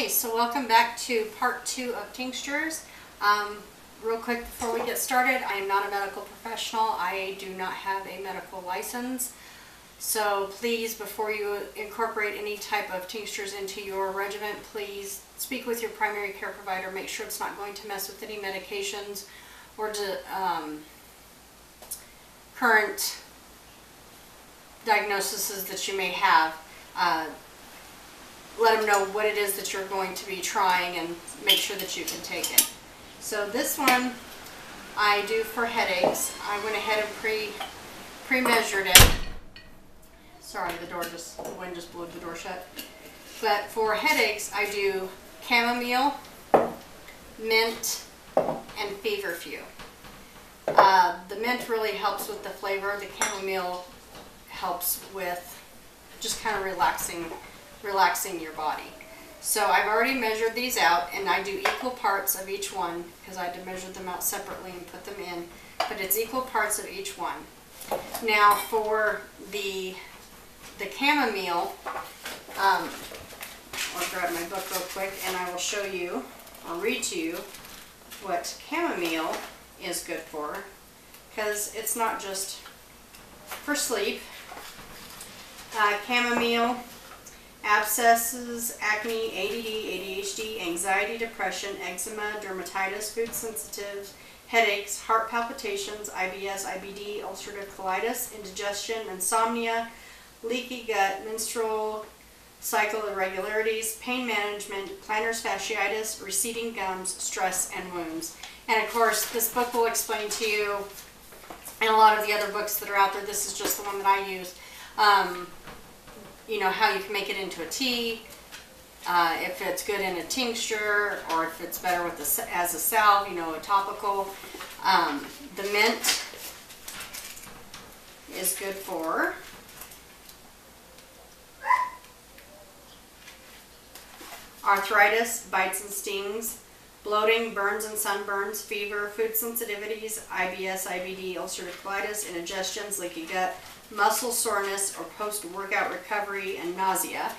Okay, so welcome back to part 2 of tinctures. Real quick before we get started, I am not a medical professional. I do not have a medical license. So please, before you incorporate any type of tinctures into your regimen, please speak with your primary care provider. Make sure it's not going to mess with any medications or current diagnoses that you may have. Let them know what it is that you're going to be trying and make sure that you can take it. So this one I do for headaches. I went ahead and pre-measured it. Sorry, the wind just blew the door shut. But for headaches, I do chamomile, mint, and feverfew. The mint really helps with the flavor. The chamomile helps with just kind of relaxing your body. So I've already measured these out, and I do equal parts of each one because I had to measure them out separately and put them in, but it's equal parts of each one. Now for the chamomile, I'll grab my book real quick and I will show you, I'll read to you what chamomile is good for, because it's not just for sleep. Chamomile, abscesses, acne, ADD, ADHD, anxiety, depression, eczema, dermatitis, food sensitive, headaches, heart palpitations, IBS, IBD, ulcerative colitis, indigestion, insomnia, leaky gut, menstrual cycle irregularities, pain management, plantar fasciitis, receding gums, stress, and wounds. And of course, this book will explain to you, and a lot of the other books that are out there, this is just the one that I use, you know, how you can make it into a tea, if it's good in a tincture, or if it's better with as a salve, you know, a topical. The mint is good for arthritis, bites and stings, bloating, burns and sunburns, fever, food sensitivities, IBS, IBD, ulcerative colitis, indigestions, leaky gut, muscle soreness or post-workout recovery, and nausea.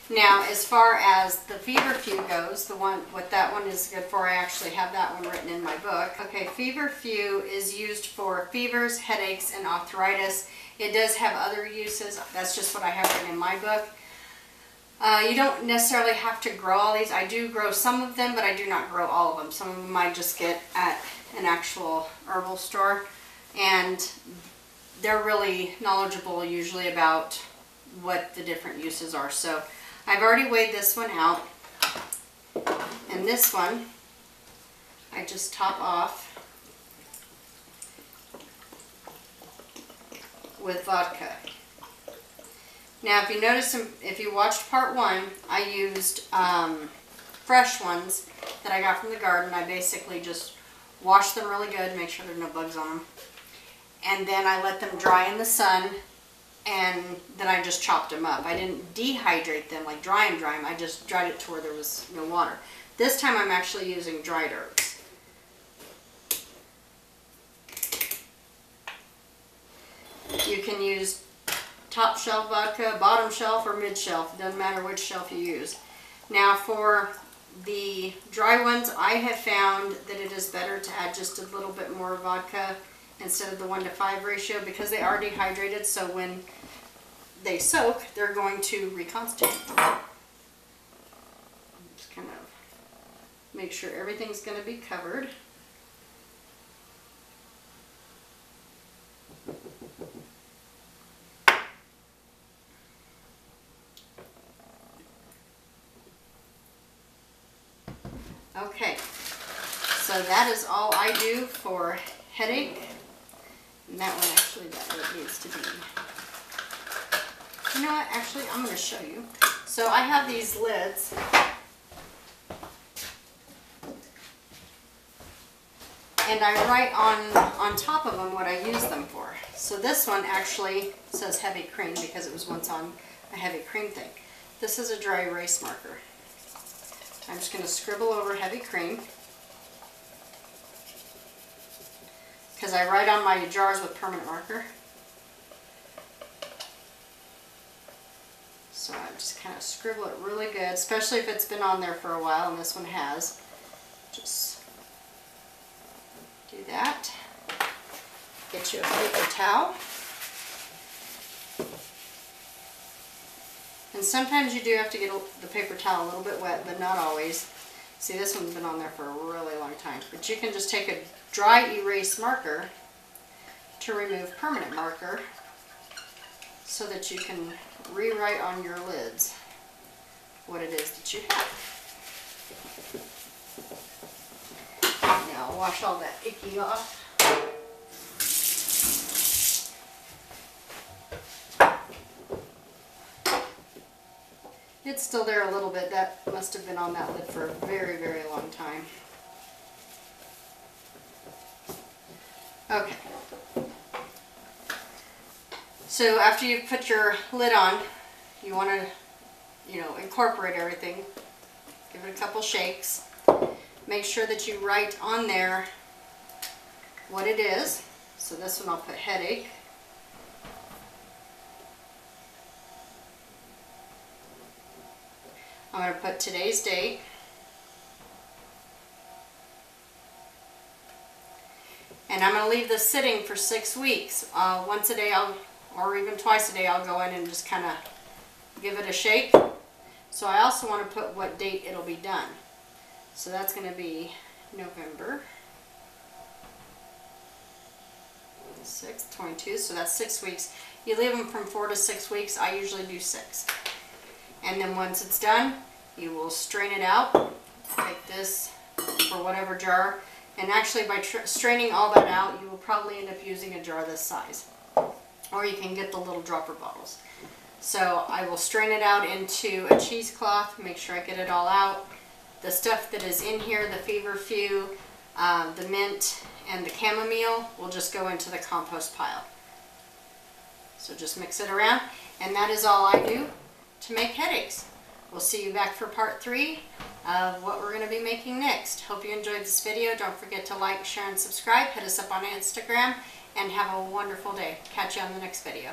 Now, as far as the Feverfew goes, what that one is good for, I actually have that one written in my book. Okay, Feverfew is used for fevers, headaches, and arthritis. It does have other uses. That's just what I have written in my book. You don't necessarily have to grow all these. I do grow some of them, but I do not grow all of them. Some of them I just get at an actual herbal store, and they're really knowledgeable usually about what the different uses are. So I've already weighed this one out, and this one I just top off with vodka. Now, if you notice, if you watched part 1, I used fresh ones that I got from the garden. I basically just washed them really good, make sure there are no bugs on them. And then I let them dry in the sun, and then I just chopped them up. I didn't dehydrate them, like dry them. I just dried it to where there was no water. This time I'm actually using dried herbs. You can use top shelf vodka, bottom shelf, or mid shelf. It doesn't matter which shelf you use. Now for the dry ones, I have found that it is better to add just a little bit more vodka instead of the 1:5 ratio, because they are dehydrated, so when they soak, they're going to reconstitute. Just kind of make sure everything's going to be covered. Okay, so that is all I do for headache. And that one actually, that way it needs to be. You know what, actually I'm going to show you. So I have these lids. And I write on top of them what I use them for. So this one actually says heavy cream because it was once on a heavy cream thing. This is a dry erase marker. I'm just going to scribble over heavy cream, because I write on my jars with permanent marker. So I just kind of scribble it really good, especially if it's been on there for a while, and this one has. Just do that. Get you a paper towel. And sometimes you do have to get the paper towel a little bit wet, but not always. See, this one's been on there for a really long time. But you can just take a dry erase marker to remove permanent marker so that you can rewrite on your lids what it is that you have. Now I'll wash all that icky off. It's still there a little bit. That must have been on that lid for a very, very long time. Okay. So after you've put your lid on, you want to, incorporate everything. Give it a couple shakes. Make sure that you write on there what it is. So this one I'll put headache. I'm going to put today's date. And I'm going to leave this sitting for 6 weeks. Once a day, or even twice a day, I'll go in and just kind of give it a shake. So I also want to put what date it'll be done. So that's going to be November 6th, 22. So that's 6 weeks. You leave them from 4 to 6 weeks. I usually do 6. And then once it's done, you will strain it out. Take this for whatever jar. And actually by straining all that out, you will probably end up using a jar this size. Or you can get the little dropper bottles. So I will strain it out into a cheesecloth, make sure I get it all out. The stuff that is in here, the Feverfew, the mint, and the chamomile will just go into the compost pile. So just mix it around, and that is all I do to make headaches. We'll see you back for part 3 of what we're going to be making next. Hope you enjoyed this video. Don't forget to like, share, and subscribe. Hit us up on Instagram, and have a wonderful day. Catch you on the next video.